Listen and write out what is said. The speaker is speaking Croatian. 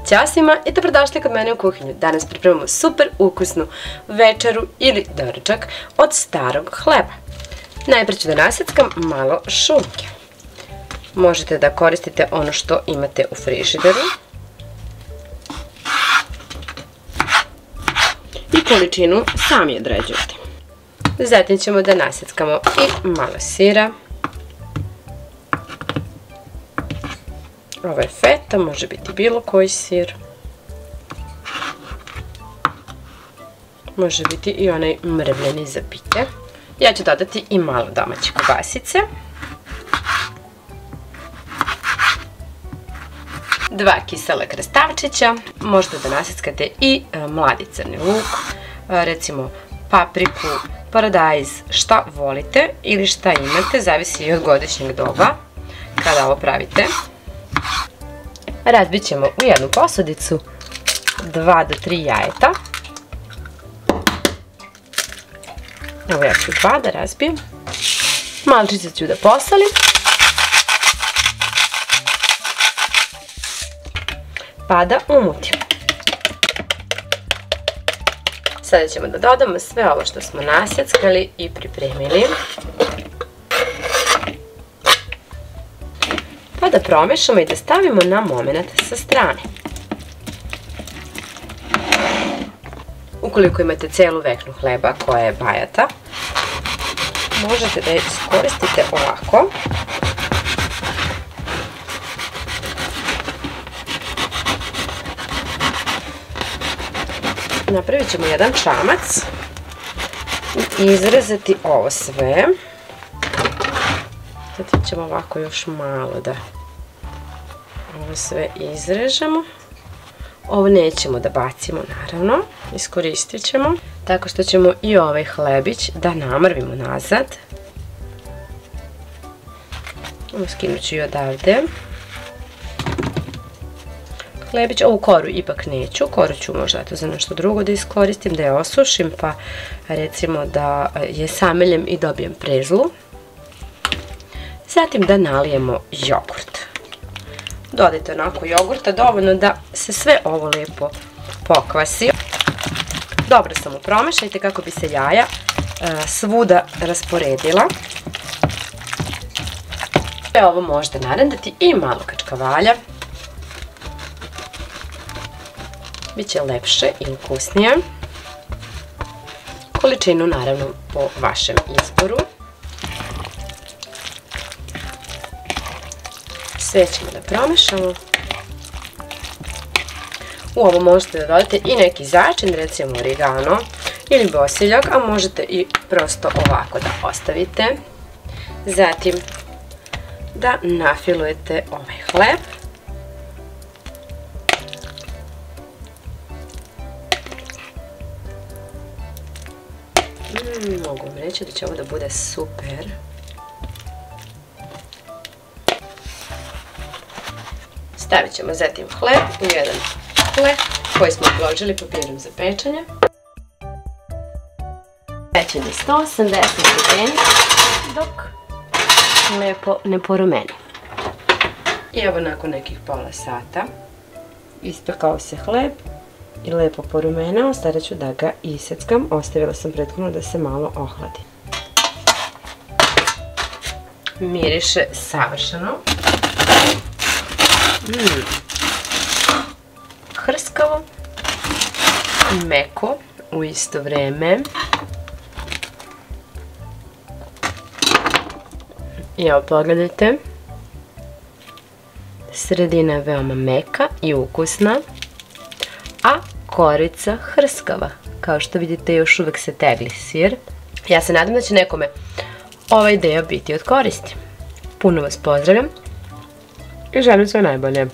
Ćao svima i dobrodošli kod mene u kuhinju. Danas pripremamo super ukusnu večeru ili doručak od starog hleba. Najprije ću da naseckam malo šunke. Možete da koristite ono što imate u frižideru. I količinu sami određujete. Zatim ćemo da naseckamo i malo sira. Ovo je feta, može biti bilo koji sir. Može biti i onaj mrvljeni za pite. Ja ću dodati i malo domaće kobasice. 2 kisele krastavčića. Možete da naseckate i mladi crni luk, recimo papriku, paradajz, šta volite ili šta imate, zavisi i od godišnjeg doba kada ovo pravite. Razbit ćemo u jednu posudicu 2 do 3 jajeta. Evo ja ću 2 da razbijem. Malčice ću da posolim. Pa da umutim. Sada ćemo da dodamo sve ovo što smo naseckali i pripremili. Pa da promešamo i da stavimo na momenat sa strane. Ukoliko imate celu veknu hleba koja je bajata, možete da je iskoristite ovako. Napravit ćemo jedan čamac i izrezati ovo sve. Zatim ćemo ovako još malo da ovo sve izrežemo. Ovo nećemo da bacimo, naravno, iskoristit ćemo. Tako što ćemo i ovaj hlebić da namrvimo nazad. Ovo skinut ću i odavde. Hlebić, ovu koru ipak neću, koru ću možda za nešto drugo da iskoristim, da je osušim, pa recimo da je sameljem i dobijem prezlu. Zatim da nalijemo jogurt. Dodajte onako jogurta dovoljno da se sve ovo lijepo pokvasi. Dobro samo promešajte kako bi se jaja svuda rasporedila. Sve ovo možete narandati i malo kačkavalja. Biće lepše i ukusnije. Količinu naravno po vašem izboru. Sve ćemo da promešamo. U ovo možete da dodate i neki začin, recimo origano ili bosiljak, a možete i prosto ovako da ostavite. Zatim da nafilujete ovaj hleb. Mogu vam reći da će ovo da bude super. Stavit ćemo zatim hleb u jedan hleb koji smo obložili papirom za pečenje. Pečenje 180 stepeni dok lepo ne porumeni. I evo nakon nekih pola sata ispekao se hleb i lepo porumenao. Sada ću da ga iseckam. Ostavila sam prethodno da se malo ohladi. Miriše savršeno. Hrskavo, meko u isto vreme. I evo pogledajte. Sredina je veoma meka i ukusna, a korica hrskava. Kao što vidite, još uvek se tegli sir. Ja se nadam da će nekome ova ideja biti od koristi. Puno vas pozdravljam i želim sve najbolje.